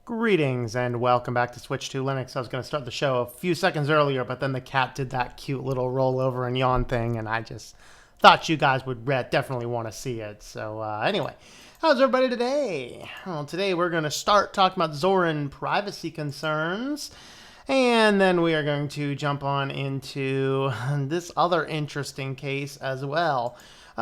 Greetings and welcome back to Switch2Linux. I was going to start the show a few seconds earlier, but then the cat did that cute little roll over and yawn thing, and I just thought you guys would definitely want to see it. So anyway, how's everybody today? Well, today we're going to start talking about Zorin privacy concerns, and then we are going to jump on into this other interesting case as well.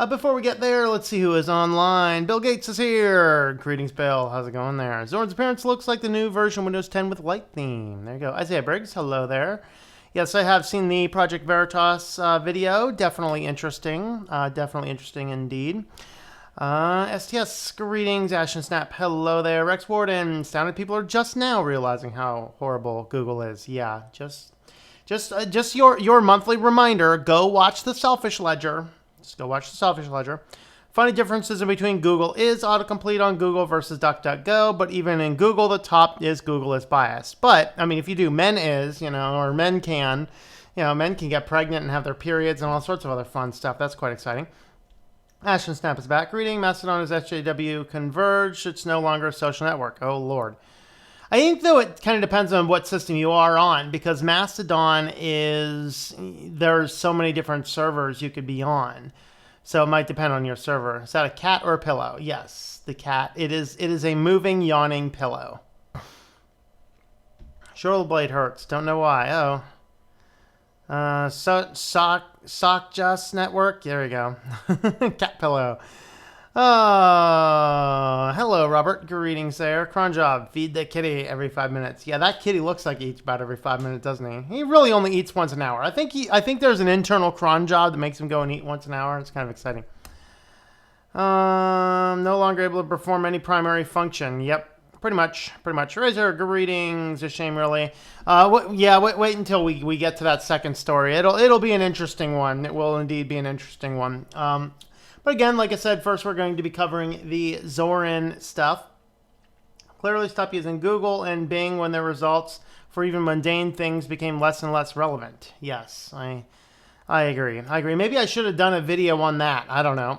Before we get there, let's see who is online. Bill Gates is here. Greetings, Bill. How's it going there? Zorin's appearance looks like the new version of Windows 10 with light theme. There you go. Isaiah Briggs, hello there. Yes, I have seen the Project Veritas video. Definitely interesting. Definitely interesting indeed. STS, greetings. Ash and Snap, hello there. Rex Warden, astounded people are just now realizing how horrible Google is. Yeah, just your monthly reminder. Go watch the Selfish Ledger. Just go watch the Selfish Ledger. Funny differences in between Google is autocomplete on Google versus DuckDuckGo, but even in Google, the top is Google is biased. But, I mean, if you do men is, or men can, men can get pregnant and have their periods and all sorts of other fun stuff. That's quite exciting. Ashton Snap is back. Reading, Mastodon is SJW converged. It's no longer a social network. Oh, Lord. I think, though, it kind of depends on what system you are on, because Mastodon there's so many different servers you could be on. So it might depend on your server. Is that a cat or a pillow? Yes, the cat. It is a moving, yawning pillow. Shoulder blade hurts. Don't know why. Oh. Sock Just Network. There we go. Cat pillow. Oh, hello, Robert. Greetings there. Cron job. Feed the kitty every 5 minutes. Yeah, that kitty looks like he eats about every 5 minutes, doesn't he? He really only eats once an hour. I think there's an internal cron job that makes him go and eat once an hour. It's kind of exciting. No longer able to perform any primary function. Yep, pretty much. Razor, greetings. A shame, really. Wait until we get to that second story. It'll be an interesting one. It will indeed be an interesting one. But again, like I said, first we're going to be covering the Zorin stuff. Clearly stopped using Google and Bing when their results for even mundane things became less and less relevant. Yes, I agree. Maybe I should have done a video on that. I don't know.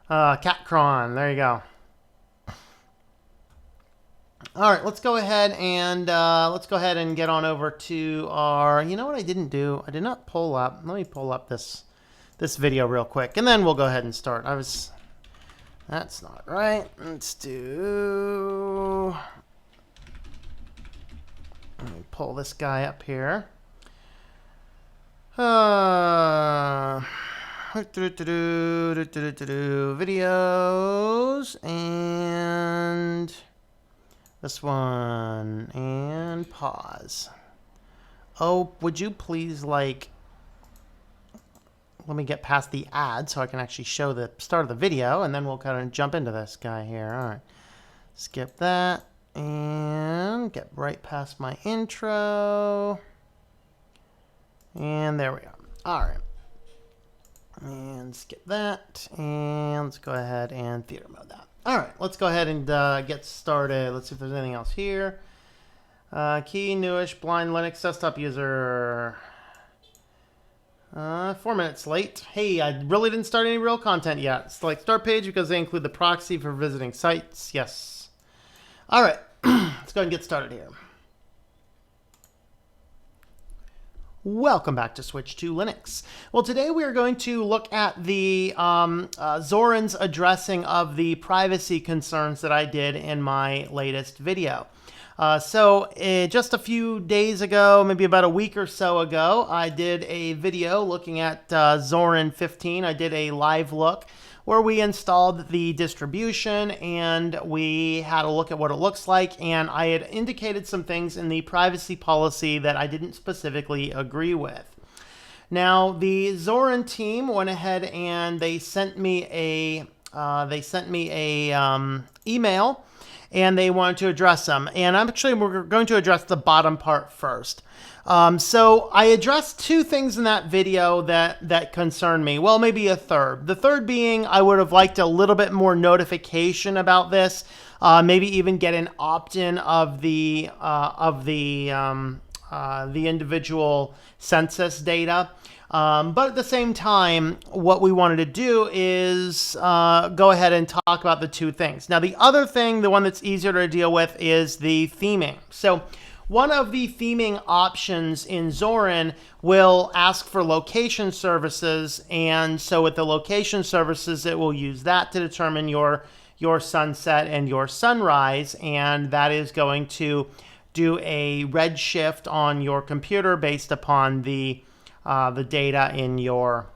Catcron, there you go. All right, let's go ahead and get on over to our. You know what I didn't do? I did not pull up. Let me pull up this video real quick, and then we'll go ahead and start. That's not right. Let me pull this guy up here. Videos, and this one, and pause. Oh, would you please, let me get past the ad so I can actually show the start of the video, and then we'll kind of jump into this guy here. All right. Skip that and get right past my intro. And there we go. All right. And skip that. And let's go ahead and theater mode that. All right. Let's go ahead and get started. Let's see if there's anything else here. Key, newish, blind Linux desktop user. 4 minutes late. Hey, I really didn't start any real content yet. Select start page because they include the proxy for visiting sites. Yes. All right. Let's go ahead and get started here. Welcome back to Switch2Linux. Well, today we are going to look at the Zorin's addressing of the privacy concerns that I did in my latest video. Just a few days ago, maybe about a week or so ago, I did a video looking at Zorin 15. I did a live look where we installed the distribution and we had a look at what it looks like. And I had indicated some things in the privacy policy that I didn't specifically agree with. Now, the Zorin team went ahead and they sent me a email. And they wanted to address them. And we're going to address the bottom part first. So I addressed two things in that video that concern me. Well, maybe a third. The third being I would have liked a little bit more notification about this. Maybe even get an opt-in of the individual census data. But at the same time, what we wanted to do is go ahead and talk about the two things. Now, the other thing, the one that's easier to deal with, is the theming. So one of the theming options in Zorin will ask for location services. And so with the location services, it will use that to determine your sunset and your sunrise. And that is going to do a redshift on your computer based upon the data in your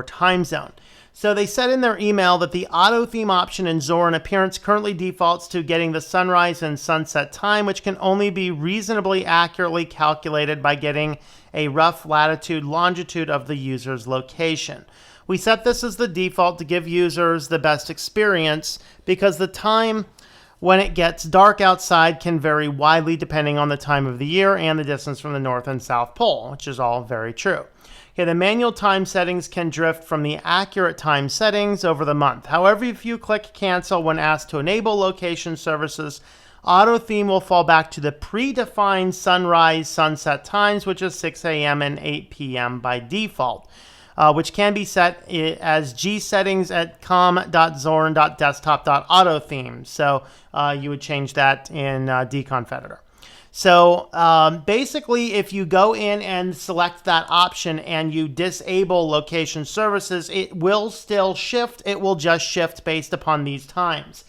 time zone. So they said in their email that the auto theme option in Zorin Appearance currently defaults to getting the sunrise and sunset time, which can only be reasonably accurately calculated by getting a rough latitude, longitude of the user's location. We set this as the default to give users the best experience because the time when it gets dark outside can vary widely depending on the time of the year and the distance from the North and South Pole, which is all very true. Okay, the manual time settings can drift from the accurate time settings over the month. However, if you click cancel when asked to enable location services, auto theme will fall back to the predefined sunrise sunset times, which is 6 a.m. and 8 p.m. by default, which can be set as G settings at com.zorin.desktop.autotheme. So you would change that in dconf editor. So basically, if you go in and select that option and you disable location services, it will still shift. It will just shift based upon these times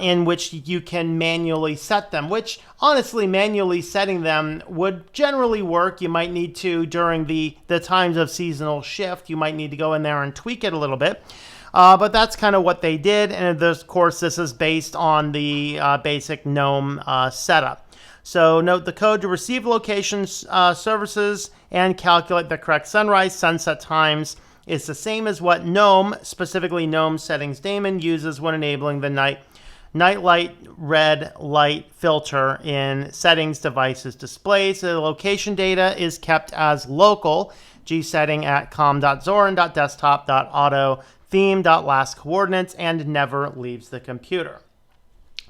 in which you can manually set them, which honestly, manually setting them would generally work. You might need to, during the times of seasonal shift, you might need to go in there and tweak it a little bit. But that's kind of what they did. And of course, this is based on the basic GNOME setup. So note the code to receive location services and calculate the correct sunrise, sunset times is the same as what GNOME, specifically GNOME Settings Daemon, uses when enabling the nightlight red light filter in settings, devices, displays. The location data is kept as local, gsetting at com.zorin.desktop.auto.theme.last coordinates, and never leaves the computer.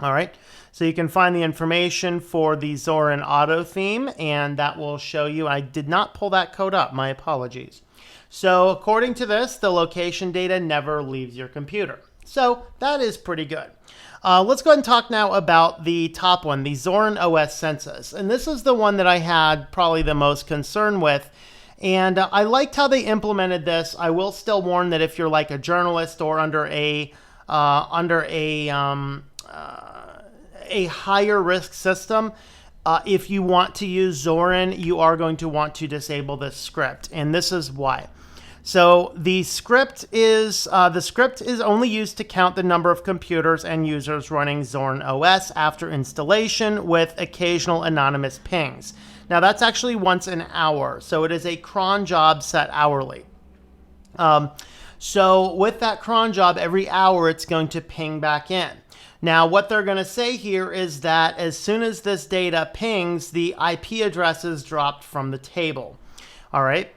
All right, so you can find the information for the Zorin auto theme, and that will show you. I did not pull that code up, my apologies. So according to this, the location data never leaves your computer. So that is pretty good. Let's go ahead and talk now about the top one, the Zorin OS census. And this is the one that I had probably the most concern with. And I liked how they implemented this. I will still warn that if you're like a journalist or under a higher risk system, if you want to use Zorin, you are going to want to disable this script. And this is why. So the script is only used to count the number of computers and users running Zorin OS after installation, with occasional anonymous pings. Now that's actually once an hour, so it is a cron job set hourly. So with that cron job, every hour it's going to ping back in. Now what they're going to say here is that as soon as this data pings, the IP address is dropped from the table. All right.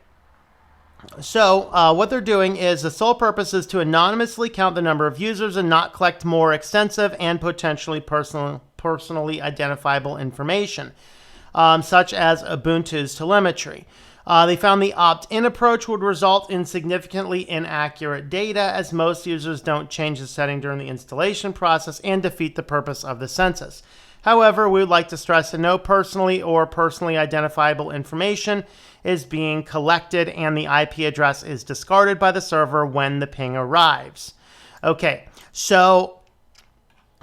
So what they're doing is the sole purpose is to anonymously count the number of users and not collect more extensive and potentially personally identifiable information, such as Ubuntu's telemetry. They found the opt-in approach would result in significantly inaccurate data, as most users don't change the setting during the installation process and defeat the purpose of the census. However, we would like to stress that no personally or personally identifiable information is being collected, and the IP address is discarded by the server when the ping arrives. Okay, so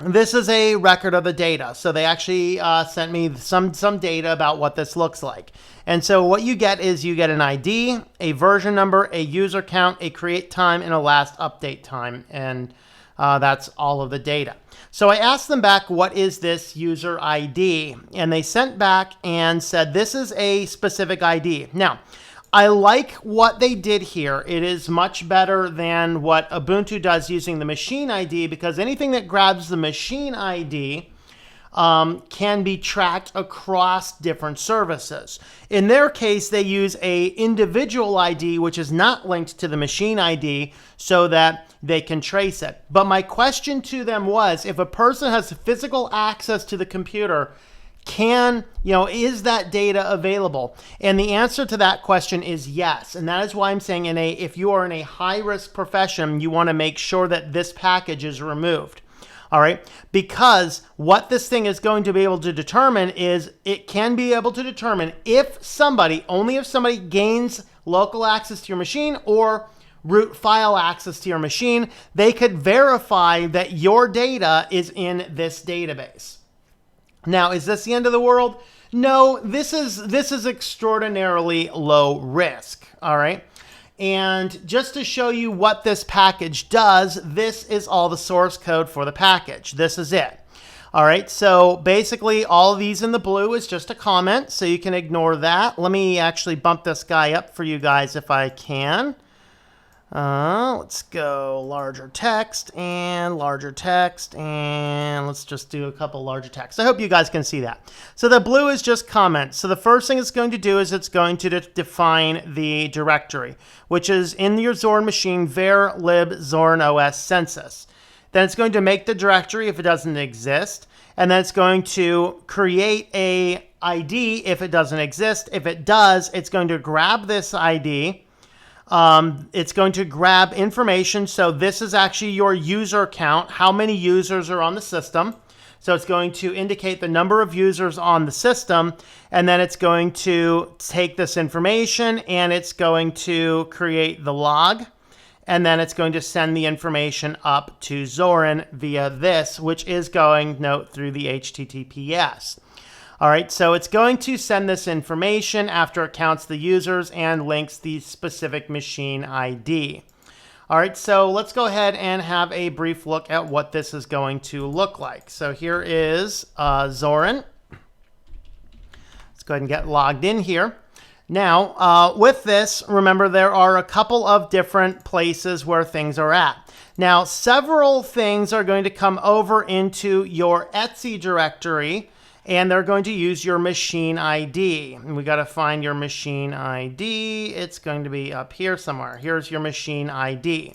this is a record of the data. So they actually sent me some data about what this looks like. And so what you get is you get an ID, a version number, a user count, a create time, and a last update time. And that's all of the data. So I asked them back, what is this user ID? And they sent back and said, this is a specific ID. Now, I like what they did here. It is much better than what Ubuntu does using the machine ID, because anything that grabs the machine ID can be tracked across different services. In their case, they use a individual ID, which is not linked to the machine ID, so that they can trace it. But my question to them was, if a person has physical access to the computer, is that data available? And the answer to that question is yes. And that is why I'm saying if you are in a high-risk profession, you want to make sure that this package is removed. All right, because what this thing is going to be able to determine is it can be able to determine only if somebody gains local access to your machine or root file access to your machine, they could verify that your data is in this database. Now, is this the end of the world? No, this is extraordinarily low risk. All right. And just to show you what this package does, this is all the source code for the package. This is it. All right, so basically all of these in the blue is just a comment, so you can ignore that. Let me actually bump this guy up for you guys if I can. Let's go larger text, and let's just do a couple larger text. I hope you guys can see that. So the blue is just comments. So the first thing it's going to do is it's going to define the directory, which is in your Zorin machine, var lib Zorin OS census. Then it's going to make the directory if it doesn't exist, and then it's going to create a ID if it doesn't exist. If it does, it's going to grab this ID. It's going to grab information. So this is actually your user count, how many users are on the system. So it's going to indicate the number of users on the system, and then it's going to take this information and it's going to create the log, and then it's going to send the information up to Zorin via this, which is going, note, through the HTTPS. All right, so it's going to send this information after it counts the users and links the specific machine ID. All right, so let's go ahead and have a brief look at what this is going to look like. So here is Zorin. Let's go ahead and get logged in here. Now, with this, remember there are a couple of different places where things are at. Now, several things are going to come over into your Etsy directory, and they're going to use your machine ID. And we got to find your machine ID. It's going to be up here somewhere. Here's your machine ID.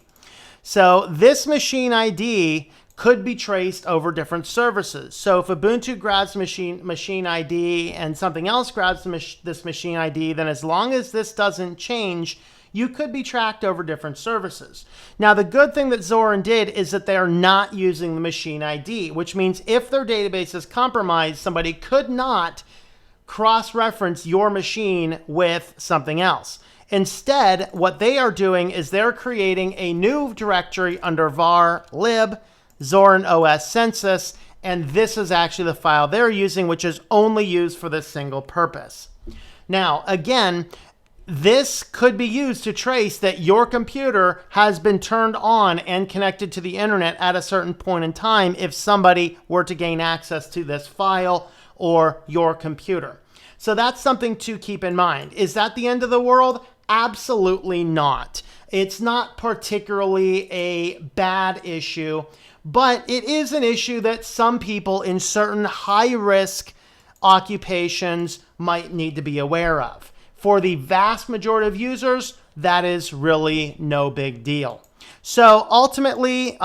So this machine ID could be traced over different services. So if Ubuntu grabs machine ID and something else grabs this machine ID, then as long as this doesn't change, you could be tracked over different services. Now, the good thing that Zorin did is that they are not using the machine ID, which means if their database is compromised, somebody could not cross-reference your machine with something else. Instead, what they are doing is they're creating a new directory under var lib Zorin OS census, and this is actually the file they're using, which is only used for this single purpose. Now, again, this could be used to trace that your computer has been turned on and connected to the internet at a certain point in time if somebody were to gain access to this file or your computer. So that's something to keep in mind. Is that the end of the world? Absolutely not. It's not particularly a bad issue, but it is an issue that some people in certain high-risk occupations might need to be aware of. For the vast majority of users, that is really no big deal. So ultimately,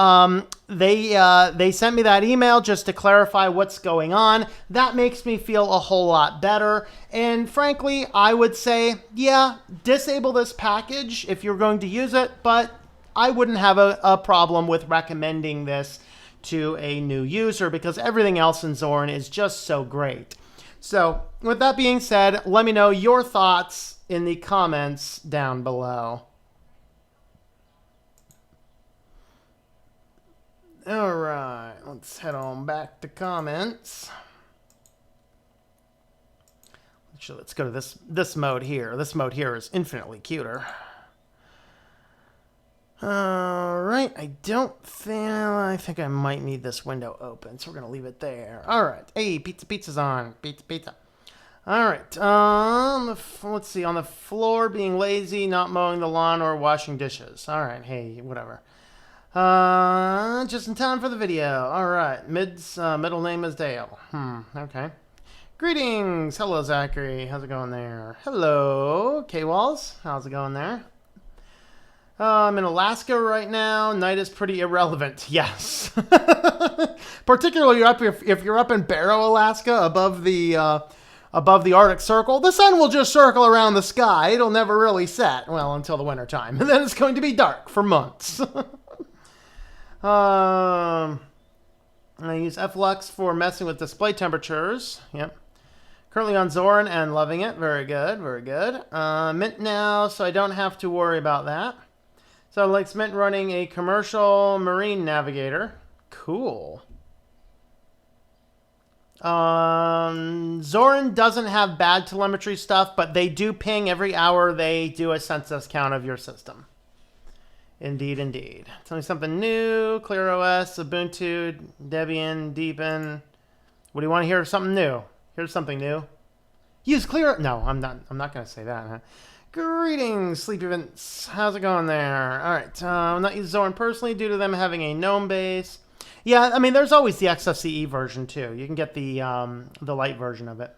they sent me that email just to clarify what's going on. That makes me feel a whole lot better. And frankly, I would say, yeah, disable this package if you're going to use it, but I wouldn't have a problem with recommending this to a new user because everything else in Zorin is just so great. So with that being said, let me know your thoughts in the comments down below. All right, let's head on back to comments. Actually, let's go to this mode here. This mode here is infinitely cuter. All right, I think I might need this window open, so we're gonna leave it there. All right, hey, pizza's on, pizza. All right, let's see, on the floor, being lazy, not mowing the lawn or washing dishes. All right, hey, whatever. Just in time for the video. All right, middle name is Dale. Okay. Greetings, hello Zachary, how's it going there? Hello, K-Walls, how's it going there? I'm in Alaska right now. Night is pretty irrelevant. Yes. Particularly if you're up in Barrow, Alaska, above the Arctic Circle, the sun will just circle around the sky. It'll never really set, well, until the winter time. And then it's going to be dark for months. I use Flux for messing with display temperatures. Yep. Currently on Zorin and loving it. Very good, very good. Mint now, so I don't have to worry about that. So like Mint running a commercial marine navigator. Cool. Zorin doesn't have bad telemetry stuff, but they do ping every hour they do a census count of your system. Indeed, indeed. Tell me something new. ClearOS, Ubuntu, Debian, Deepin. What do you want to hear? Something new. Here's something new. Use Clear. No, I'm not going to say that. Huh? Greetings, Sleepy Vince. How's it going there? All right. I'm not using Zorin personally due to them having a GNOME base. Yeah, I mean, there's always the XFCE version too. You can get the light version of it.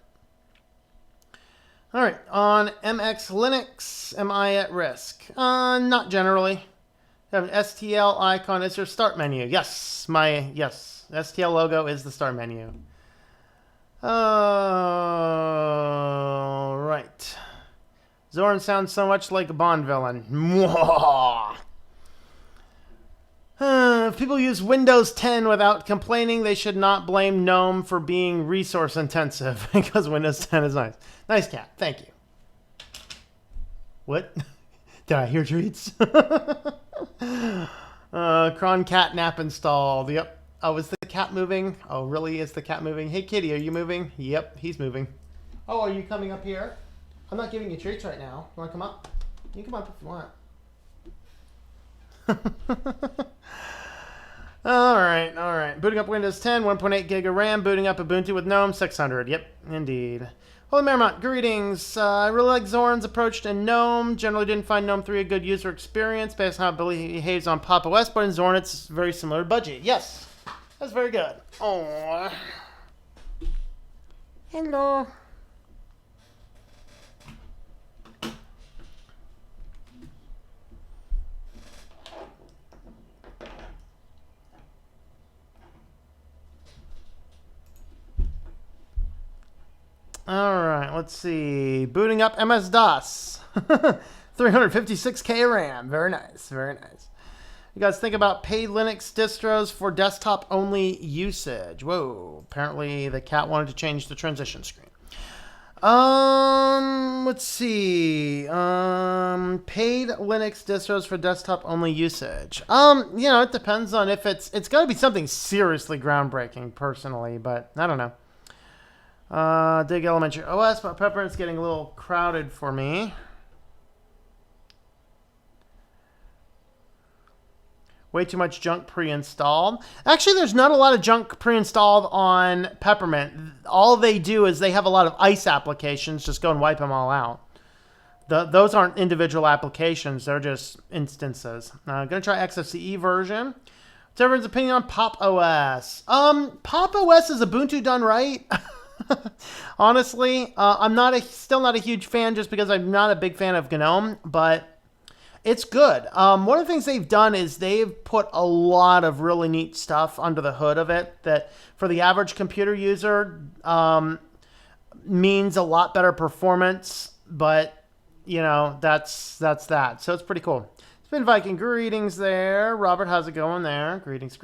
All right. On MX Linux, am I at risk? Not generally. Have an STL icon is your start menu. Yes, STL logo is the start menu. Right. Zorin sounds so much like a Bond villain. If people use Windows 10 without complaining, they should not blame GNOME for being resource intensive because Windows 10 is nice. Nice cat. Thank you. What? Did I hear treats? Cron cat nap installed. Yep. Oh, is the cat moving? Oh, really? Is the cat moving? Hey, kitty, are you moving? Yep, he's moving. Oh, are you coming up here? I'm not giving you treats right now. You want to come up? You can come up if you want. All right. Booting up Windows 10, 1.8 gig of RAM, booting up Ubuntu with GNOME 600. Yep, indeed. Holy Marmot, greetings. I really like Zorin's approach to GNOME. Generally didn't find GNOME 3 a good user experience based on how it behaves on Pop! OS, but in Zorin it's very similar to Budgie. Yes, that's very good. Oh, hello. All right, let's see. Booting up MS-DOS. 356K RAM. Very nice, very nice. You guys think about paid Linux distros for desktop-only usage. Whoa, apparently the cat wanted to change the transition screen. Let's see. Paid Linux distros for desktop-only usage. It depends on if it's got to be something seriously groundbreaking, personally, but I don't know. Dig Elementary OS, but Peppermint's getting a little crowded for me. Way too much junk pre-installed. Actually, there's not a lot of junk pre-installed on Peppermint. All they do is they have a lot of ICE applications. Just go and wipe them all out. Those aren't individual applications. They're just instances. I'm going to try XFCE version. What's everyone's opinion on Pop! OS? Pop! OS is Ubuntu done right. Honestly, I'm still not a huge fan just because I'm not a big fan of GNOME, but it's good. One of the things they've done is they've put a lot of really neat stuff under the hood of it that for the average computer user means a lot better performance, but that's that. So it's pretty cool. It's been Viking. Greetings there. Robert, how's it going there? Greetings.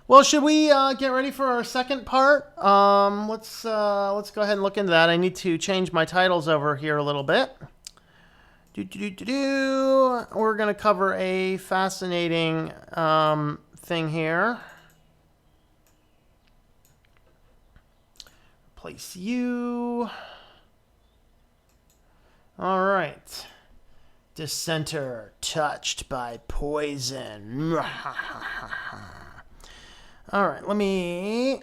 Well, should we get ready for our second part? Let's go ahead and look into that. I need to change my titles over here a little bit. We're going to cover a fascinating thing here. Replace you. All right. Dissenter touched by poison. All right, let me...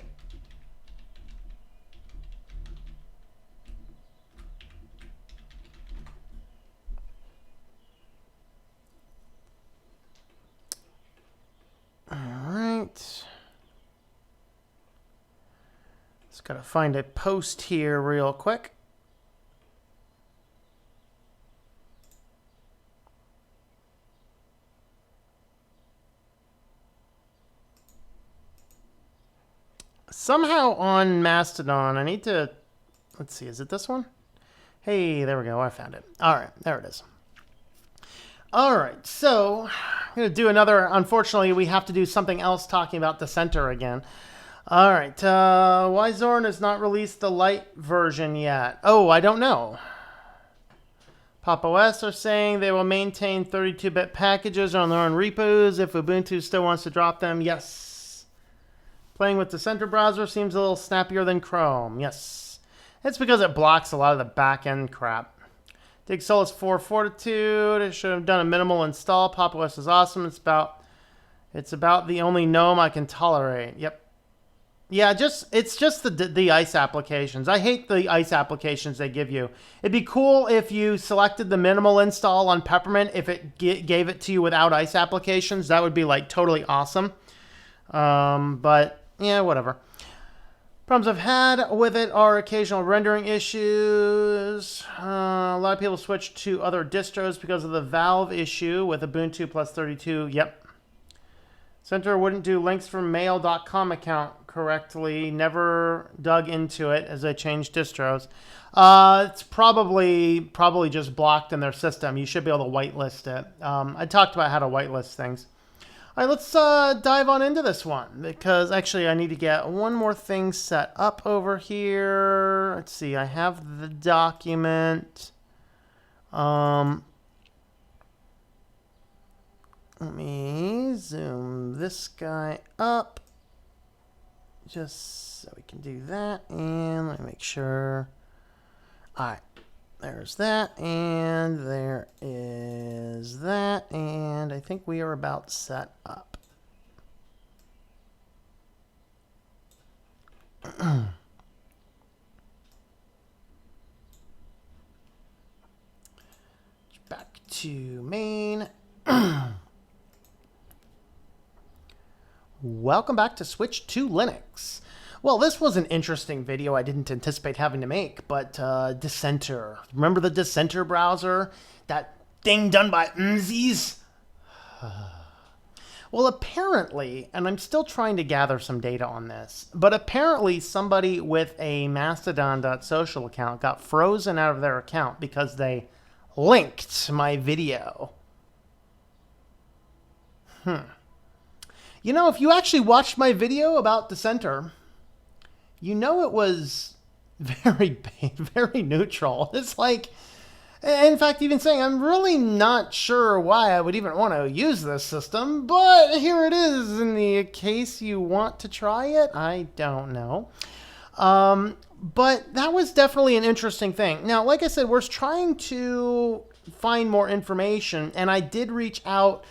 All right. Just gotta find a post here real quick. somehow on Mastodon, I need to, let's see, is it this one? Hey, there we go. I found it. All right, there it is. All right, so I'm going to do another, unfortunately, we have to do something else talking about Dissenter again. All right, why Zorin has not released the light version yet? Oh, I don't know. Pop! OS are saying they will maintain 32-bit packages on their own repos if Ubuntu still wants to drop them. Yes. Playing with the Dissenter browser seems a little snappier than Chrome. Yes. It's because it blocks a lot of the back-end crap. Dig Solus 4 Fortitude. It should have done a minimal install. Pop! OS is awesome. It's about the only GNOME I can tolerate. Yep. Yeah, it's just the ICE applications. I hate the ICE applications they give you. It'd be cool if you selected the minimal install on Peppermint. If it gave it to you without ICE applications, that would be like totally awesome. But yeah, whatever. Problems I've had with it are occasional rendering issues. A lot of people switch to other distros because of the Valve issue with Ubuntu plus 32. Yep. Center wouldn't do links from mail.com account correctly. Never dug into it as I changed distros. It's probably just blocked in their system. You should be able to whitelist it. I talked about how to whitelist things. All right, let's dive on into this one because actually I need to get one more thing set up over here. Let's see. I have the document. Let me zoom this guy up just so we can do that. And let me make sure. All right, there's that. And there is that. And I think we are about set up. Back to main. Welcome back to Switch to Linux. Well, this was an interesting video I didn't anticipate having to make, but Dissenter. Remember the Dissenter browser? That thing done by Mzis? Well, apparently, and I'm still trying to gather some data on this, but apparently somebody with a Mastodon.social account got frozen out of their account because they linked my video. You know, if you actually watched my video about Dissenter, you know it was very neutral. It's like, in fact, even saying, I'm really not sure why I would even want to use this system, but here it is in the case you want to try it. I don't know. But that was definitely an interesting thing. Now, like I said, we're trying to find more information, and I did reach out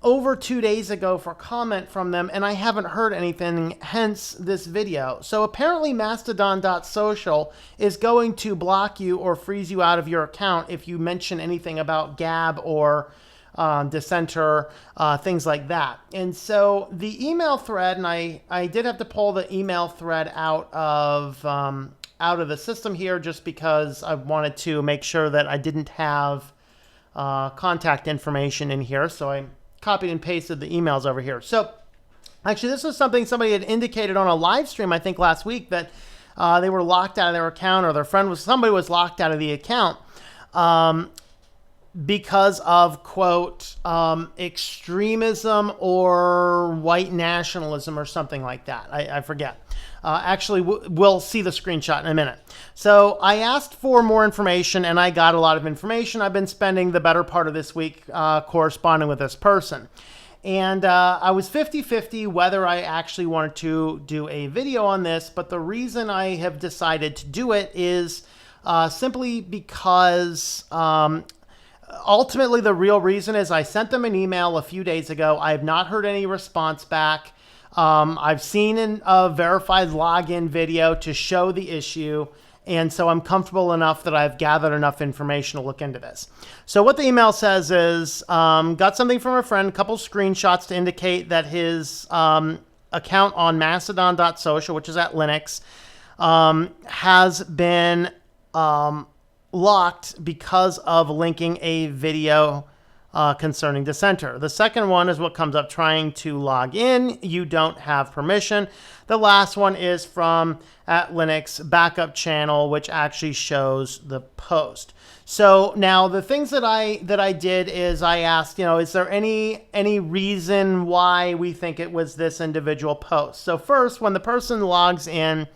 over 2 days ago for comment from them, and I haven't heard anything, hence this video. So apparently Mastodon.social is going to block you or freeze you out of your account if you mention anything about Gab or Dissenter, things like that. And so the email thread, and I did have to pull the email thread out of the system here just because I wanted to make sure that I didn't have contact information in here. So I copied and pasted the emails over here. So actually, this was something somebody had indicated on a live stream, I think last week, that they were locked out of their account, or somebody was locked out of the account because of, quote, extremism or white nationalism or something like that. I forget. Actually, we'll see the screenshot in a minute. So I asked for more information, and I got a lot of information. I've been spending the better part of this week corresponding with this person. And I was 50-50 whether I actually wanted to do a video on this, but the reason I have decided to do it is simply because ultimately the real reason is I sent them an email a few days ago. I have not heard any response back. I've seen a verified login video to show the issue, and so I'm comfortable enough that I've gathered enough information to look into this. So what the email says is, got something from a friend, a couple screenshots to indicate that his account on Mastodon.social, which is at Linux, has been locked because of linking a video concerning Dissenter. The second one is what comes up trying to log in. You don't have permission. The last one is from @Linux backup channel, which actually shows the post. So now the things that I did is I asked, is there any reason why we think it was this individual post? So first, when the person logs in,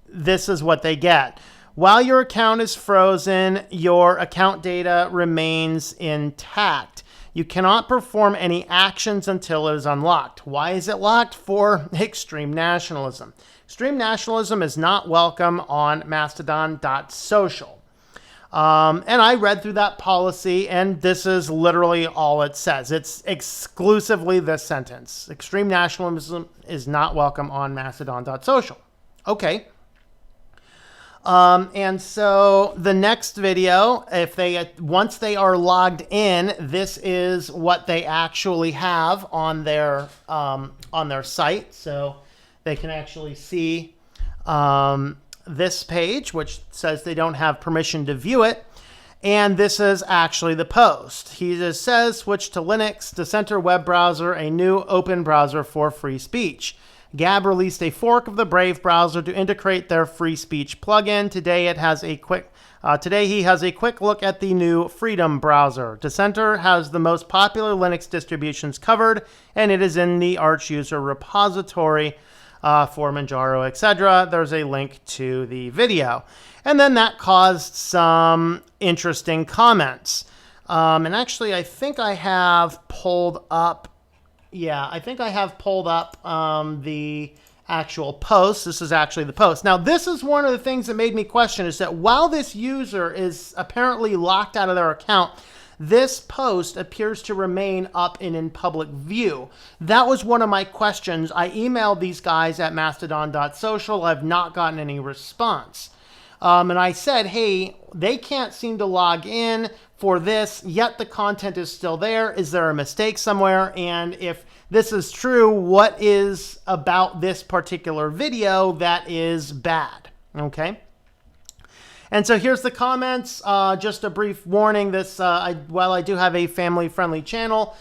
this is what they get. While your account is frozen, your account data remains intact. You cannot perform any actions until it is unlocked. Why is it locked? For extreme nationalism. Extreme nationalism is not welcome on Mastodon.social. And I read through that policy, and this is literally all it says. It's exclusively this sentence. Extreme nationalism is not welcome on Mastodon.social. Okay. And so the next video, once they are logged in, this is what they actually have on their site. So they can actually see this page, which says they don't have permission to view it. And this is actually the post. He just says, switch to Linux, Dissenter web browser, a new open browser for free speech. Gab released a fork of the Brave browser to integrate their free speech plugin. Today he has a quick look at the new Freedom browser. Dissenter has the most popular Linux distributions covered, and it is in the Arch user repository for Manjaro, etc. There's a link to the video. And then that caused some interesting comments. And actually, I think I have pulled up the actual post. This is actually the post. Now, this is one of the things that made me question, is that while this user is apparently locked out of their account, this post appears to remain up and in public view. That was one of my questions. I emailed these guys at Mastodon.social. I've not gotten any response. And I said, hey, they can't seem to log in for this, yet the content is still there. Is there a mistake somewhere? And if this is true, what is about this particular video that is bad? Okay. And so here's the comments. Just a brief warning. While I do have a family-friendly channel,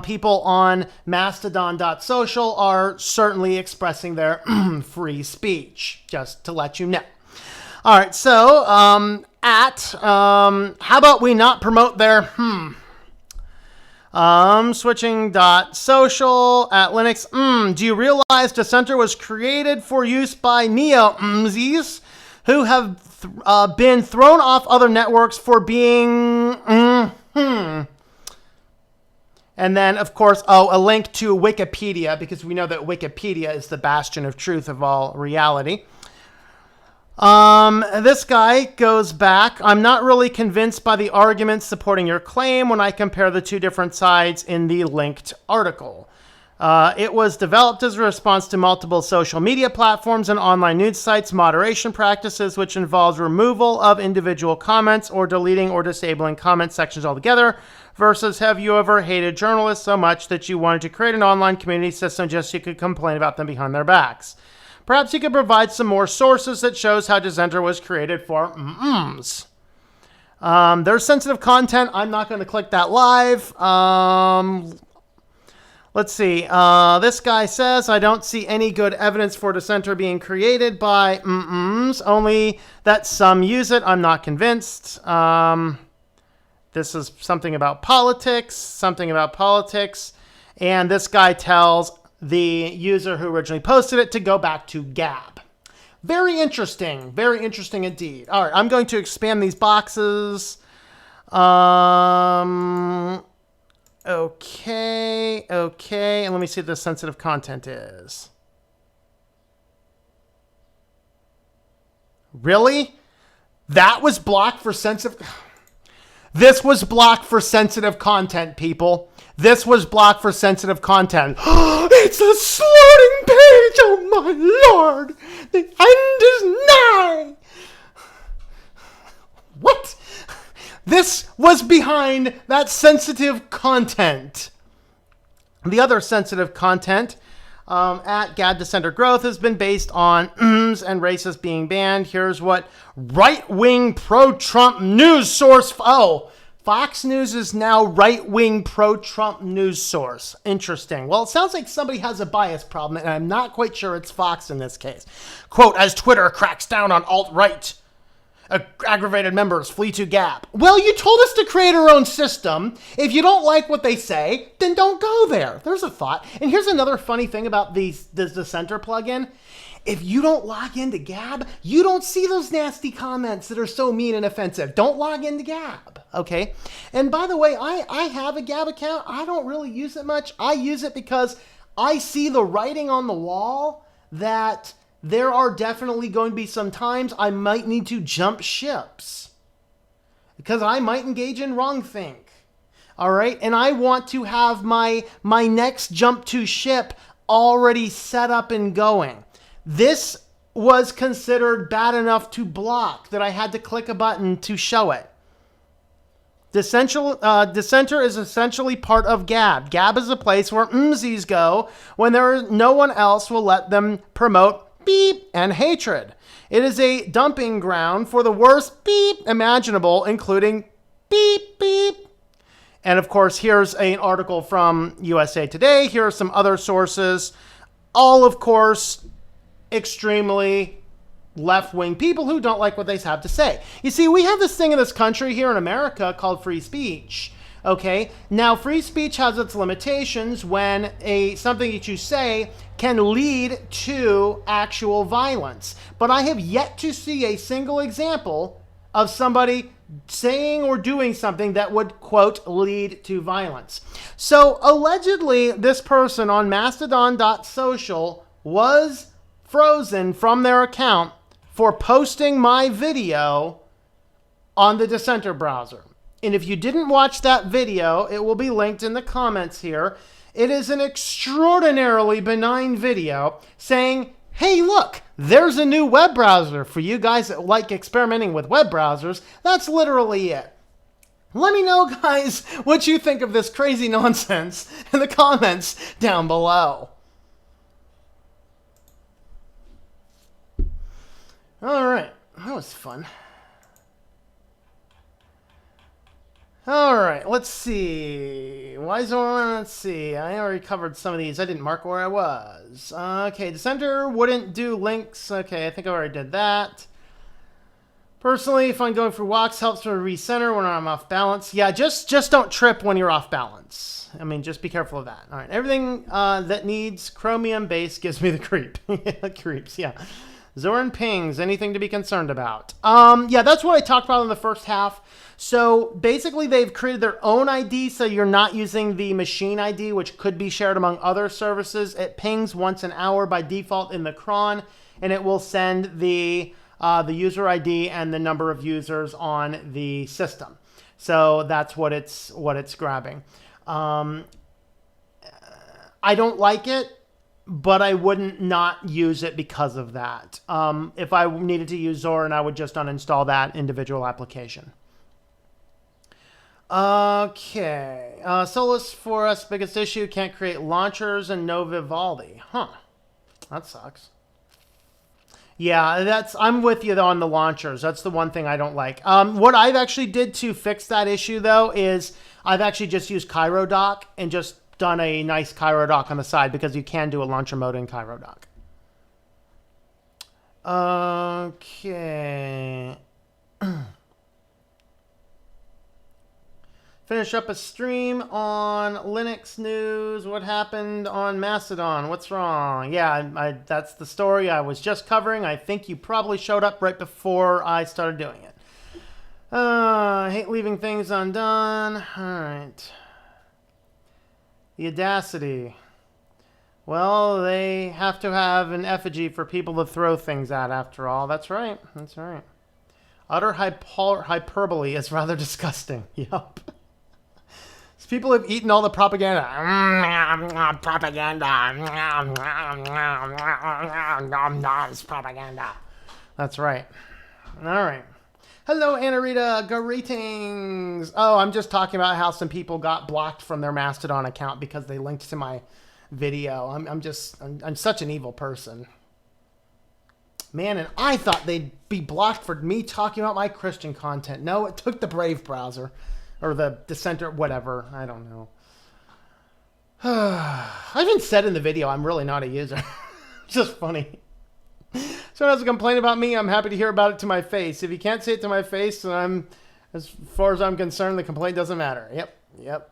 people on Mastodon.social are certainly expressing their free speech, just to let you know. All right, so how about we not promote their switching.social @Linux. Do you realize Dissenter was created for use by neo-mzs who have been thrown off other networks for being And then, of course, a link to Wikipedia, because we know that Wikipedia is the bastion of truth of all reality. This guy goes back. I'm not really convinced by the arguments supporting your claim when I compare the two different sides in the linked article. It was developed as a response to multiple social media platforms and online news sites moderation practices, which involves removal of individual comments or deleting or disabling comment sections altogether, versus have you ever hated journalists so much that you wanted to create an online community system just so you could complain about them behind their backs? Perhaps you could provide some more sources that shows how Dissenter was created for There's sensitive content. I'm not going to click that live. Let's see. This guy says, I don't see any good evidence for Dissenter being created by only that some use it. I'm not convinced. This is something about politics. And this guy tells the user who originally posted it to go back to Gab. Very interesting indeed. All right, I'm going to expand these boxes. Okay, and let me see what the sensitive content is. Really? That was blocked for sensitive... This was blocked for sensitive content, people. This was blocked for sensitive content. It's a slowing page, oh my lord! The end is nigh! What? This was behind that sensitive content. The other sensitive content at Gab Dissenter Growth has been based on and racist being banned. Here's what right-wing pro-Trump news source... Fox News is now right-wing pro-Trump news source. Interesting. Well, it sounds like somebody has a bias problem, and I'm not quite sure it's Fox in this case. Quote, as Twitter cracks down on alt-right, aggravated members flee to Gab. Well, you told us to create our own system. If you don't like what they say, then don't go there. There's a thought. And here's another funny thing about this Dissenter plugin. If you don't log into Gab, you don't see those nasty comments that are so mean and offensive. Don't log into Gab, okay? And by the way, I have a Gab account. I don't really use it much. I use it because I see the writing on the wall that there are definitely going to be some times I might need to jump ships because I might engage in wrongthink, all right? And I want to have my next jump to ship already set up and going. This was considered bad enough to block that I had to click a button to show it. Dissenter is essentially part of Gab. Gab is a place where MZs go when no one else will let them promote beep and hatred. It is a dumping ground for the worst beep imaginable, including beep, beep. And of course, here's an article from USA Today. Here are some other sources. All, of course, extremely left-wing people who don't like what they have to say. You see, we have this thing in this country here in America called free speech. Okay, now free speech has its limitations when something that you say can lead to actual violence. But I have yet to see a single example of somebody saying or doing something that would, quote, lead to violence. So allegedly, this person on Mastodon.social was frozen from their account for posting my video on the Dissenter browser. And if you didn't watch that video, it will be linked in the comments here. It is an extraordinarily benign video saying, hey, look, there's a new web browser for you guys that like experimenting with web browsers. That's literally it. Let me know, guys, what you think of this crazy nonsense in the comments down below. All right, that was fun. All right, let's see. Why Zorin? Let's see. I already covered some of these. I didn't mark where I was. Okay, Dissenter wouldn't do links. Okay, I think I already did that. Personally, if I'm going for walks, helps me recenter when I'm off balance. Yeah, just don't trip when you're off balance. I mean, just be careful of that. All right, everything that needs chromium base gives me the creep. Creeps, yeah. Zorin pings, anything to be concerned about? Yeah, that's what I talked about in the first half. So basically they've created their own ID, so you're not using the machine ID, which could be shared among other services. It pings once an hour by default in the cron, and it will send the user ID and the number of users on the system. So that's what it's grabbing. I don't like it, but I wouldn't not use it because of that. If I needed to use Zorin, I would just uninstall that individual application. Okay. Solus for us, biggest issue, can't create launchers and no Vivaldi. Huh. That sucks. Yeah, I'm with you though on the launchers. That's the one thing I don't like. What I've actually did to fix that issue though is I've actually just used CairoDoc and just done a nice CairoDoc on the side because you can do a launcher mode in CairoDoc. Okay. Finish up a stream on Linux news. What happened on Mastodon? What's wrong? Yeah, that's the story I was just covering. I think you probably showed up right before I started doing it. I hate leaving things undone. All right. The audacity. Well, they have to have an effigy for people to throw things at after all. That's right. That's right. Utter hyperbole is rather disgusting. Yup. People have eaten all the propaganda. Propaganda. It's propaganda. That's right. All right. Hello, Anna Rita. Greetings. Oh, I'm just talking about how some people got blocked from their Mastodon account because they linked to my video. I'm such an evil person. Man, and I thought they'd be blocked for me talking about my Christian content. No, it took the Brave browser. or the Dissenter, whatever. I don't know. I even said in the video, I'm really not a user. It's just funny. Someone has a complaint about me, I'm happy to hear about it to my face. If you can't say it to my face, then as far as I'm concerned, the complaint doesn't matter. Yep.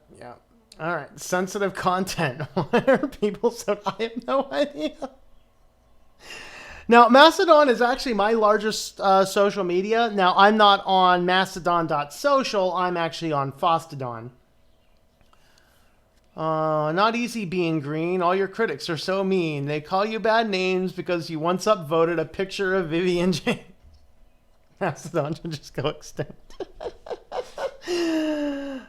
All right, sensitive content. Why are people so... I have no idea. Now, Mastodon is actually my largest social media. Now, I'm not on mastodon.social. I'm actually on Mastodon. Not easy being green. All your critics are so mean. They call you bad names because you once upvoted a picture of Vivian James. Mastodon should just go extinct.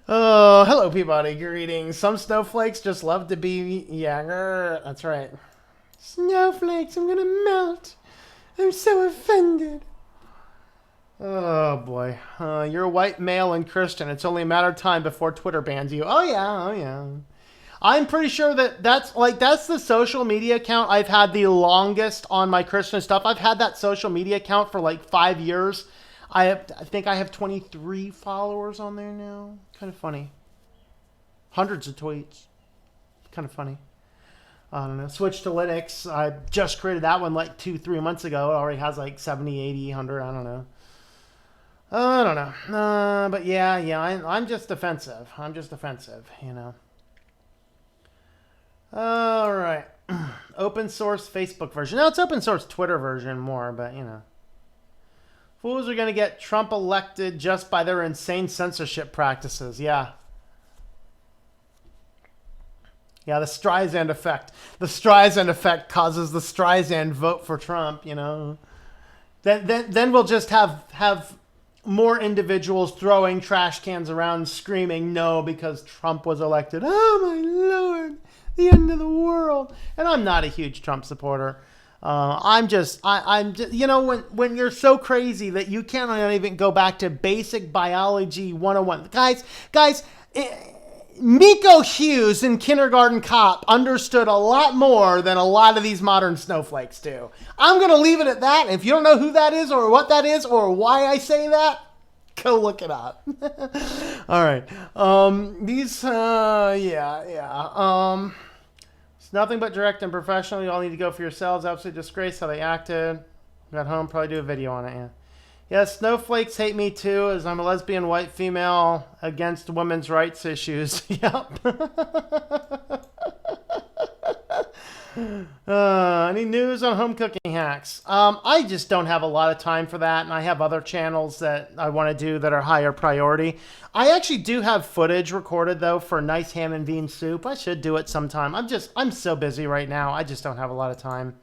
Oh, hello, everybody. Greetings. Some snowflakes just love to be... Yeah, that's right. Snowflakes, I'm gonna melt. I'm so offended. Oh, boy. You're a white male and Christian. It's only a matter of time before Twitter bans you. Oh, yeah. I'm pretty sure that's the social media account I've had the longest on my Christian stuff. I've had that social media account for like 5 years. I think I have 23 followers on there now. Kind of funny. Hundreds of tweets. Kind of funny. I don't know. Switch to Linux. I just created that one like 2-3 months ago. It already has like 70, 80, 100. I don't know. But yeah. I'm just defensive. You know. All right. Open source Facebook version. No, it's open source Twitter version more, but you know. Fools are going to get Trump elected just by their insane censorship practices. Yeah. Yeah, the Streisand effect. The Streisand effect causes the Streisand vote for Trump, you know. Then we'll just have more individuals throwing trash cans around screaming no because Trump was elected. Oh, my Lord. The end of the world. And I'm not a huge Trump supporter. I'm just, you know, when you're so crazy that you cannot even go back to basic biology 101. Guys, Miko Hughes in Kindergarten Cop understood a lot more than a lot of these modern snowflakes do. I'm going to leave it at that. If you don't know who that is or what that is or why I say that, go look it up. All right. It's nothing but direct and professional. You all need to go for yourselves. Absolutely disgrace how they acted. Got home, probably do a video on it, yeah. Yeah, snowflakes hate me too, as I'm a lesbian white female against women's rights issues. Yep. Any news on home cooking hacks? I just don't have a lot of time for that, and I have other channels that I want to do that are higher priority. I actually do have footage recorded, though, for nice ham and bean soup. I should do it sometime. I'm so busy right now. I just don't have a lot of time.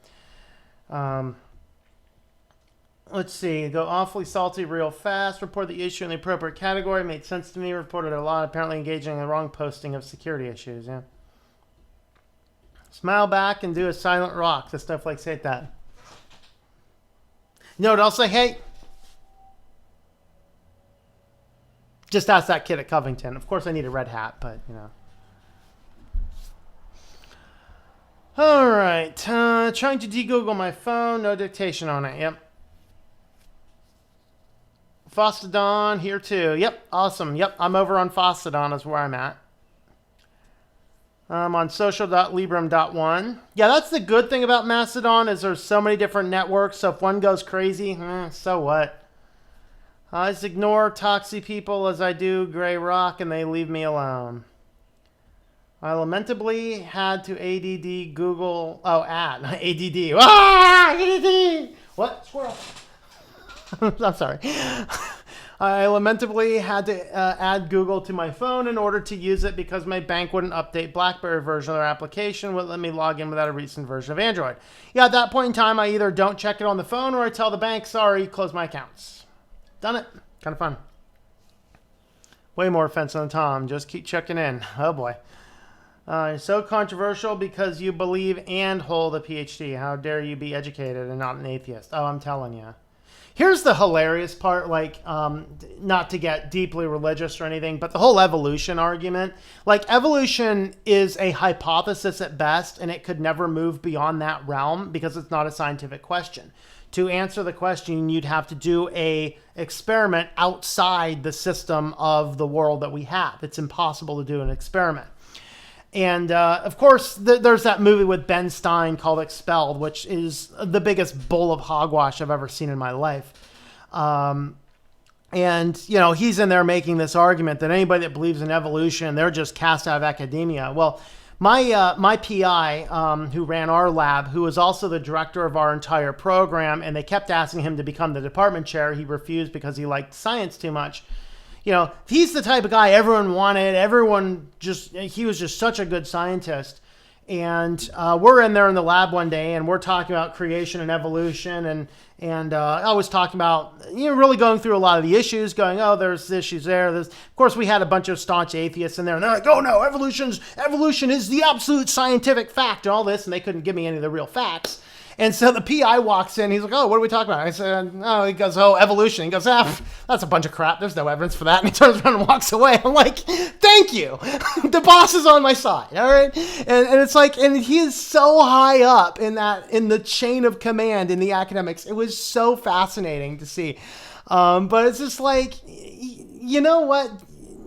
Let's see. Go awfully salty real fast. Report the issue in the appropriate category. Made sense to me. Reported a lot. Apparently engaging in the wrong posting of security issues. Yeah. Smile back and do a silent rock. The stuff like say that. You know what else I hate? Just ask that kid at Covington. Of course I need a red hat, but you know. All right. Trying to de-Google my phone. No dictation on it. Yep. Mastodon here too. Yep, awesome. Yep, I'm over on Mastodon is where I'm at. I'm on social.librum.one. Yeah, that's the good thing about Mastodon is there's so many different networks. So if one goes crazy, so what? I just ignore toxic people as I do Gray Rock and they leave me alone. I lamentably had to ADD Google. Oh, ADD. Ah, ADD. What? Squirrel. I'm sorry. I lamentably had to add Google to my phone in order to use it because my bank wouldn't update BlackBerry version of their application, wouldn't let me log in without a recent version of Android. Yeah, at that point in time, I either don't check it on the phone or I tell the bank, sorry, close my accounts. Done it. Kind of fun. Way more offensive than Tom. Just keep checking in. Oh, boy. So controversial because you believe and hold a PhD. How dare you be educated and not an atheist? Oh, I'm telling you. Here's the hilarious part, like, not to get deeply religious or anything, but the whole evolution argument. Like, evolution is a hypothesis at best, and it could never move beyond that realm because it's not a scientific question. to answer the question, you'd have to do a experiment outside the system of the world that we have. It's impossible to do an experiment. And of course, there's that movie with Ben Stein called Expelled, which is the biggest bowl of hogwash I've ever seen in my life. And, you know, he's in there making this argument that anybody that believes in evolution, they're just cast out of academia. Well, my PI, who ran our lab, who was also the director of our entire program, and they kept asking him to become the department chair. He refused because he liked science too much. You know, he's the type of guy everyone wanted. He was just such a good scientist. And we're in there in the lab one day, and we're talking about creation and evolution, and I was talking about, you know, really going through a lot of the issues, going, oh, there's issues there. Of course, we had a bunch of staunch atheists in there, and they're like, oh no, evolution is the absolute scientific fact, and all this, and they couldn't give me any of the real facts. And so the PI walks in. He's like, oh, what are we talking about? I said, oh, he goes, oh, evolution. He goes, that's a bunch of crap. There's no evidence for that. And he turns around and walks away. I'm like, thank you. The boss is on my side. All right. And it's like, and he is so high up in the chain of command in the academics. It was so fascinating to see. But it's just like, you know what?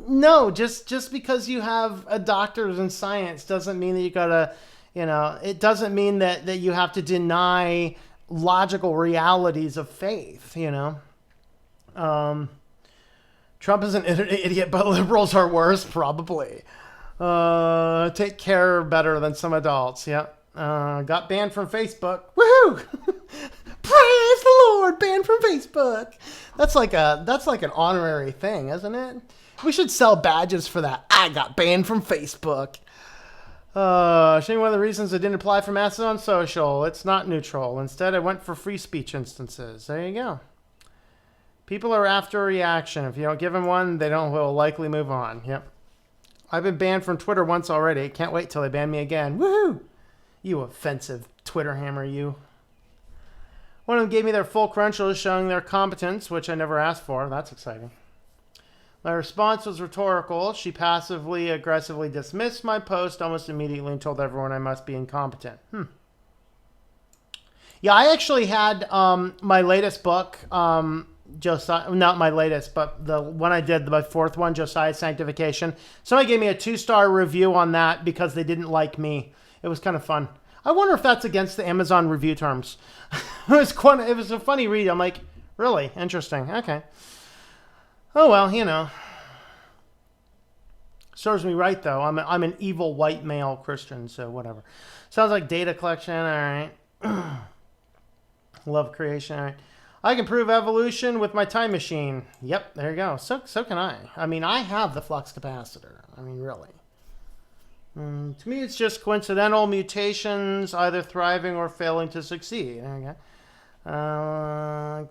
No, just because you have a doctorate in science doesn't mean that you gotta, you know, it doesn't mean that you have to deny logical realities of faith, you know. Trump is an idiot, but liberals are worse, probably. Take care better than some adults, yeah. Got banned from Facebook. Woohoo! Praise the Lord, banned from Facebook. That's like an honorary thing, isn't it? We should sell badges for that. I got banned from Facebook. Showing one of the reasons I didn't apply for Mastodon Social. It's not neutral. Instead, I went for free speech instances. There you go. People are after a reaction. If you don't give them one, will likely move on. Yep. I've been banned from Twitter once already. Can't wait till they ban me again. Woohoo! You offensive Twitter hammer, you. One of them gave me their full credentials showing their competence, which I never asked for. That's exciting. My response was rhetorical. She passively, aggressively dismissed my post almost immediately and told everyone I must be incompetent. Yeah, I actually had my latest book, Josiah, not my latest, but the one I did, my fourth one, Josiah's Sanctification. Somebody gave me a 2-star review on that because they didn't like me. It was kind of fun. I wonder if that's against the Amazon review terms. It was a funny read. I'm like, really? Interesting. Okay. Oh, well, you know. Serves me right, though. I'm an evil white male Christian, so whatever. Sounds like data collection. All right. Love creation. All right. I can prove evolution with my time machine. Yep, there you go. So can I. I mean, I have the flux capacitor. I mean, really. To me, it's just coincidental mutations, either thriving or failing to succeed. Okay.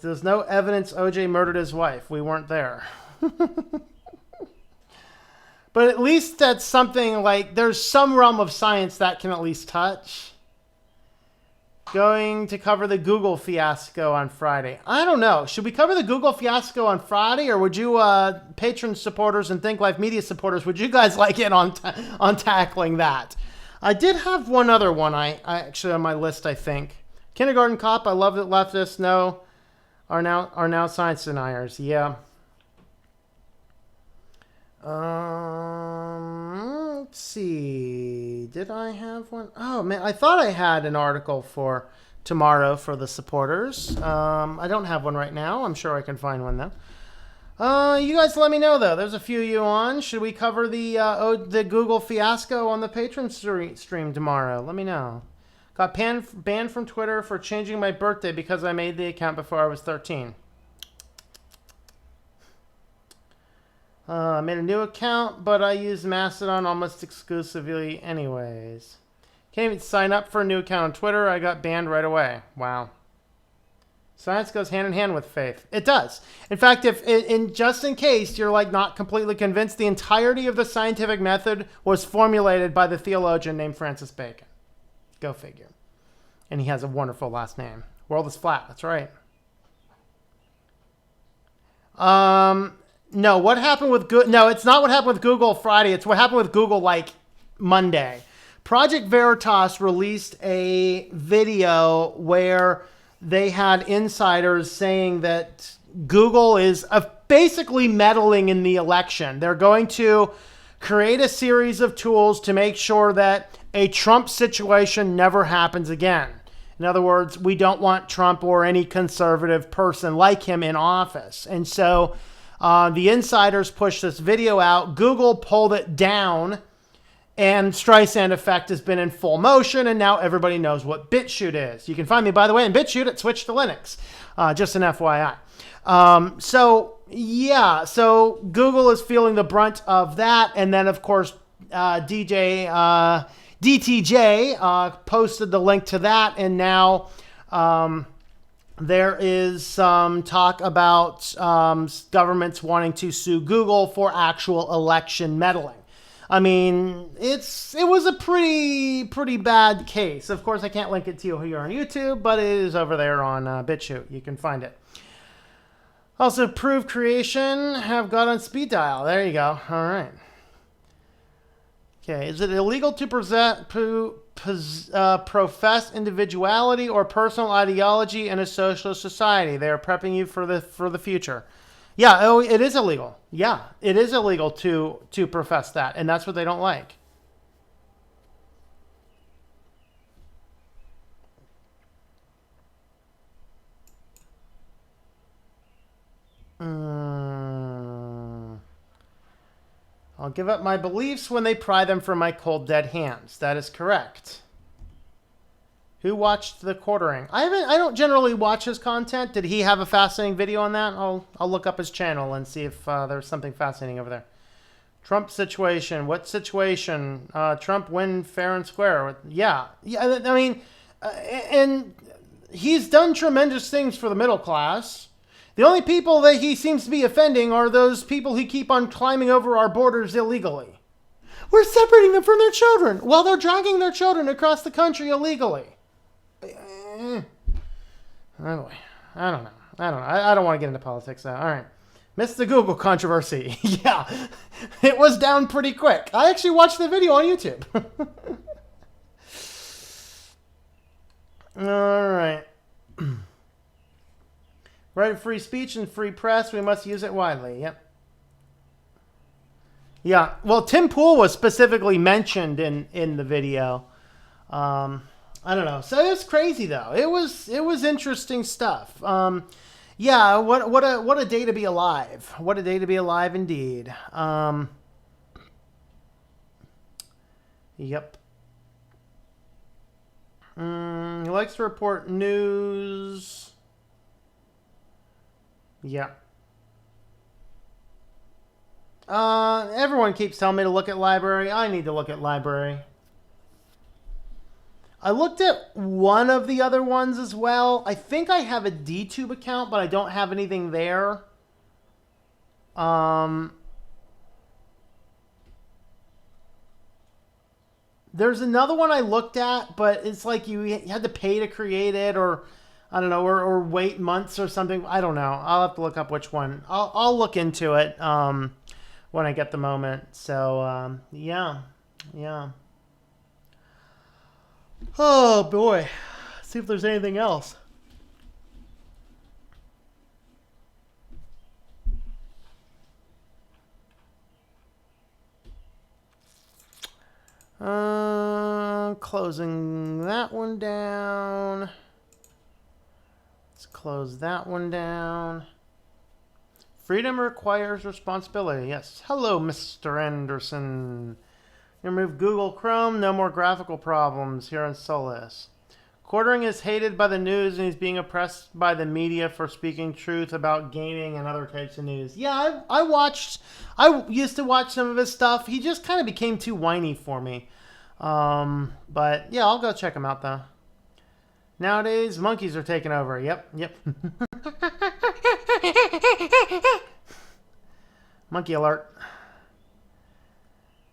There's no evidence OJ murdered his wife. We weren't there. But at least that's something like, there's some realm of science that can at least touch. Going to cover the Google fiasco on Friday. I don't know. Should we cover the Google fiasco on Friday, or would you, patron supporters and Think Life Media supporters, would you guys like in on tackling that? I did have one other one I actually on my list, I think. Kindergarten Cop, I love that leftists are now science deniers. Yeah. Let's see. Did I have one? Oh man, I thought I had an article for tomorrow for the supporters. I don't have one right now. I'm sure I can find one though. You guys let me know though. There's a few of you on. Should we cover the Google fiasco on the Patreon stream tomorrow? Let me know. Got banned from Twitter for changing my birthday because I made the account before I was 13. I made a new account, but I use Mastodon almost exclusively anyways. Can't even sign up for a new account on Twitter. I got banned right away. Wow. Science goes hand in hand with faith. It does. In fact, just in case you're like not completely convinced, the entirety of the scientific method was formulated by the theologian named Francis Bacon. Go figure. And he has a wonderful last name. World is flat. That's right. No, what happened with Google? No, it's not what happened with Google Friday. It's what happened with Google like Monday. Project Veritas released a video where they had insiders saying that Google is basically meddling in the election. They're going to create a series of tools to make sure that a Trump situation never happens again. In other words, we don't want Trump or any conservative person like him in office. And so the insiders pushed this video out. Google pulled it down, and Streisand effect has been in full motion, and now everybody knows what BitChute is. You can find me, by the way, in BitChute at Switch to Linux. Just an FYI. So Google is feeling the brunt of that. And then, of course, DTJ posted the link to that. And now there is some talk about governments wanting to sue Google for actual election meddling. I mean, it was a pretty bad case. Of course, I can't link it to you here on YouTube, but it is over there on BitChute. You can find it. Also, prove creation have got on speed dial. There you go. All right. Okay. Is it illegal to profess individuality or personal ideology in a socialist society? They are prepping you for the future. Yeah. Oh, it is illegal. Yeah, it is illegal to profess that, and that's what they don't like. I'll give up my beliefs when they pry them from my cold dead hands. That is correct. Who watched the quartering? I don't generally watch his content. Did he have a fascinating video on that? I'll look up his channel and see if there's something fascinating over there. Trump situation. What situation? Trump win fair and square. Yeah. I mean, and he's done tremendous things for the middle class. The only people that he seems to be offending are those people who keep on climbing over our borders illegally. We're separating them from their children while they're dragging their children across the country illegally. Anyway, I don't know. I don't want to get into politics though. All right. Missed the Google controversy. Yeah, it was down pretty quick. I actually watched the video on YouTube. All right. Right of free speech and free press, we must use it widely. Yep. Yeah, well, Tim Pool was specifically mentioned in the video. I don't know. So it was crazy though. It was interesting stuff. Yeah, what a day to be alive. What a day to be alive indeed. Yep. He likes to report news. Yeah. Everyone keeps telling me to look at library. I need to look at library. I looked at one of the other ones as well. I think I have a DTube account, but I don't have anything there. There's another one I looked at, but it's like you had to pay to create it, or I don't know, or wait months or something. I don't know. I'll have to look up which one. I'll look into it when I get the moment. So yeah. Oh boy. Let's see if there's anything else. Closing that one down. Let's close that one down. Freedom requires responsibility. Yes. Hello, Mr. Anderson. Remove Google Chrome. No more graphical problems here on Solus. Quartering is hated by the news and he's being oppressed by the media for speaking truth about gaming and other types of news. Yeah, I used to watch some of his stuff. He just kind of became too whiny for me. But yeah, I'll go check him out though. Nowadays, monkeys are taking over. Yep. Monkey alert.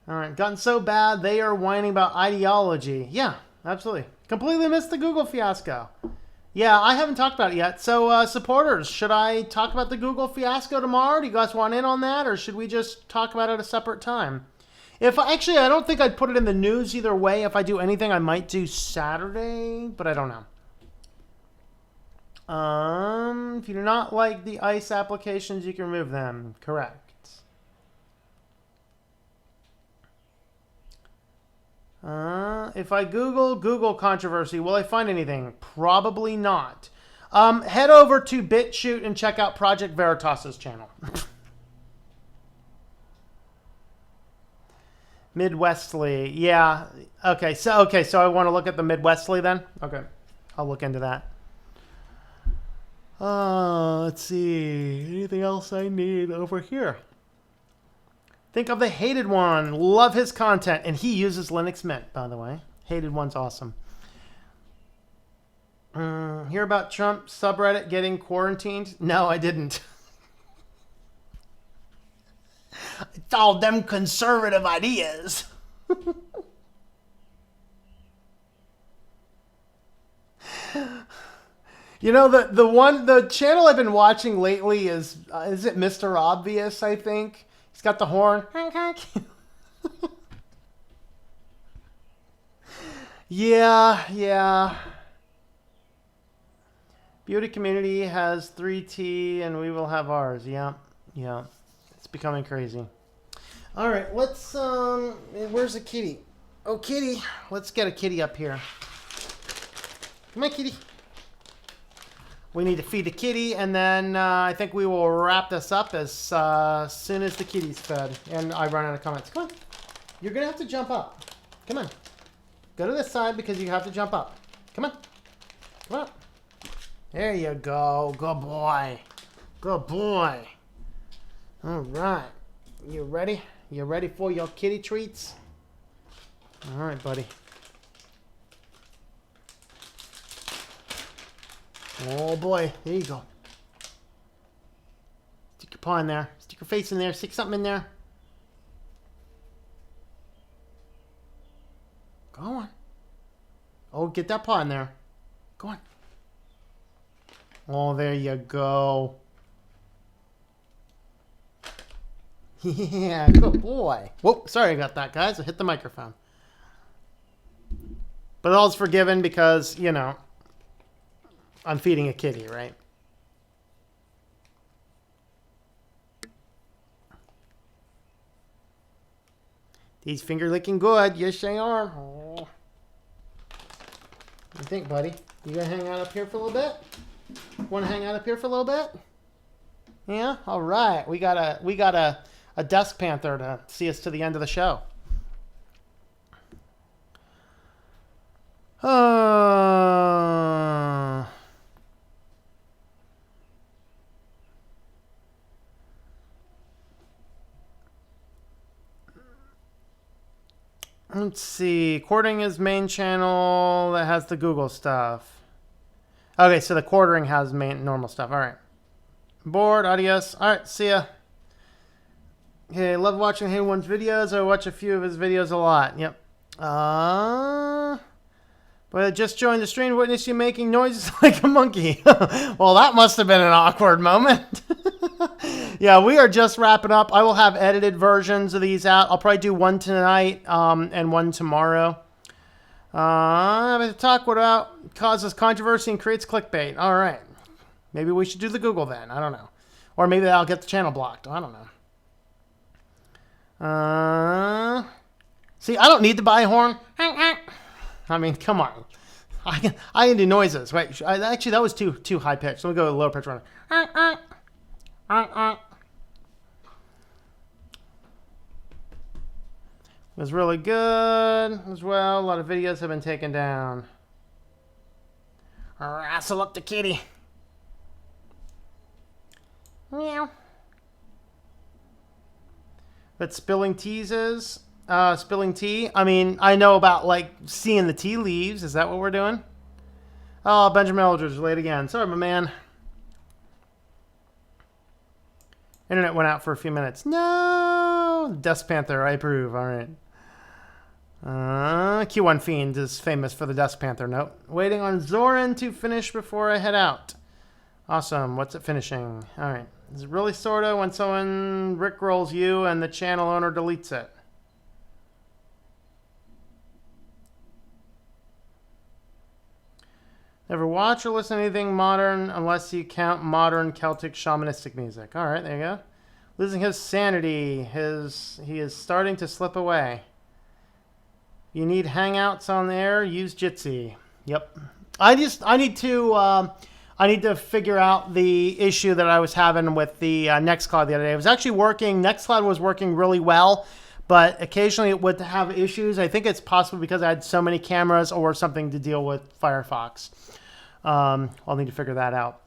All right, gotten so bad they are whining about ideology. Yeah, absolutely. Completely missed the Google fiasco. Yeah, I haven't talked about it yet. So, supporters, should I talk about the Google fiasco tomorrow? Do you guys want in on that, or should we just talk about it at a separate time? Actually, I don't think I'd put it in the news either way. If I do anything, I might do Saturday, but I don't know. If you do not like the ICE applications, you can remove them. Correct. If I Google controversy, will I find anything? Probably not. Head over to BitChute and check out Project Veritas's channel. Midwestly, yeah. Okay, so I want to look at the Midwestly then. Okay, I'll look into that. Let's see. Anything else I need over here? Think of the Hated One. Love his content, and he uses Linux Mint, by the way. Hated One's awesome. Hear about Trump subreddit getting quarantined? No, I didn't. It's all them conservative ideas. You know, the channel I've been watching lately is it Mr. Obvious, I think. He's got the horn. Yeah. Beauty community has 3T and we will have ours. Yeah. It's becoming crazy. All right, let's where's the kitty? Oh, kitty. Let's get a kitty up here. Come on, kitty. We need to feed the kitty, and then I think we will wrap this up as soon as the kitty's fed. And I run out of comments. Come on. You're going to have to jump up. Come on. Go to this side because you have to jump up. Come on. Come on. There you go. Good boy. Good boy. All right. You ready? You ready for your kitty treats? All right, buddy. Oh boy, there you go. Stick your paw in there. Stick your face in there. Stick something in there. Go on. Oh, get that paw in there. Go on. Oh, there you go. Yeah, good boy. Whoa, sorry about that, guys. I hit the microphone. But all's forgiven because, you know, I'm feeding a kitty, right? These finger licking good. Yes, they are. Oh. What do you think, buddy? You gonna hang out up here for a little bit? Want to hang out up here for a little bit? Yeah. All right. We got a desk panther to see us to the end of the show. Let's see. Quartering is main channel that has the Google stuff. Okay, so the quartering has main normal stuff. All right. Bored, adios. All right, see ya. Okay, love watching Hey One's videos. I watch a few of his videos a lot. Yep. But I just joined the stream, witness you making noises like a monkey. Well, that must have been an awkward moment. Yeah, we are just wrapping up. I will have edited versions of these out. I'll probably do one tonight and one tomorrow. Talk about causes controversy and creates clickbait. All right. Maybe we should do the Google then. I don't know. Or maybe I'll get the channel blocked. I don't know. See, I don't need to buy a horn. I mean, come on. I can do noises. Wait, actually, that was too high pitched. Let me go with a lower pitch one. It was really good as well. A lot of videos have been taken down. Wrestle up the kitty. Meow. But spilling teas is spilling tea. I mean, I know about like seeing the tea leaves. Is that what we're doing? Oh, Benjamin Eldridge late again. Sorry, my man. Internet went out for a few minutes. No, Desk Panther. I approve. All right. Q1 Fiend is famous for the Desk Panther note. Waiting on Zorin to finish before I head out. Awesome. What's it finishing? All right. Is it really sorta when someone rickrolls you and the channel owner deletes it? Never watch or listen to anything modern unless you count modern Celtic shamanistic music. All right, there you go. Losing his sanity. He is starting to slip away. You need hangouts on there. Use Jitsi. Yep. I need to figure out the issue that I was having with the Nextcloud the other day. It was actually working. Nextcloud was working really well, but occasionally it would have issues. I think it's possible because I had so many cameras or something to deal with Firefox. I'll need to figure that out.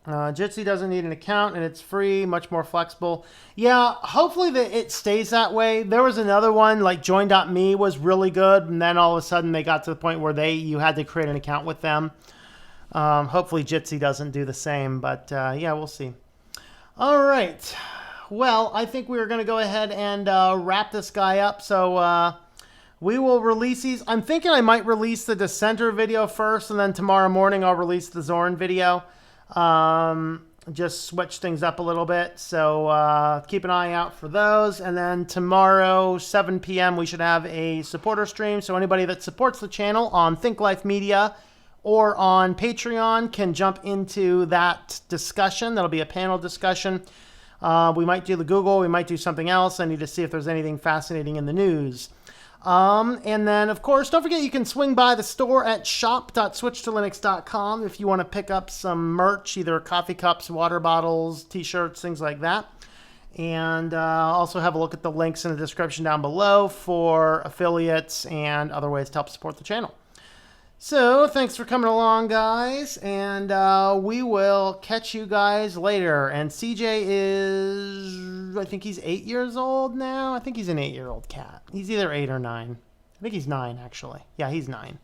Jitsi doesn't need an account and it's free, much more flexible. Yeah, hopefully it stays that way. There was another one like join.me was really good, and then all of a sudden they got to the point where you had to create an account with them. Hopefully Jitsi doesn't do the same, but yeah, we'll see. All right. Well, I think we're going to go ahead and wrap this guy up. So we will release these. I'm thinking I might release the Dissenter video first, and then tomorrow morning I'll release the Zorin video. Just switch things up a little bit. So keep an eye out for those. And then tomorrow, 7 p.m., we should have a supporter stream. So anybody that supports the channel on Think Life Media or on Patreon can jump into that discussion. That'll be a panel discussion. We might do the Google. We might do something else. I need to see if there's anything fascinating in the news. And then, of course, don't forget you can swing by the store at shop.switchedtolinux.com if you want to pick up some merch, either coffee cups, water bottles, t-shirts, things like that. And also have a look at the links in the description down below for affiliates and other ways to help support the channel. So, thanks for coming along, guys, and we will catch you guys later. And CJ is, I think he's 8 years old now. I think he's an 8-year-old cat. He's either 8 or 9. I think he's 9, actually. Yeah, he's 9.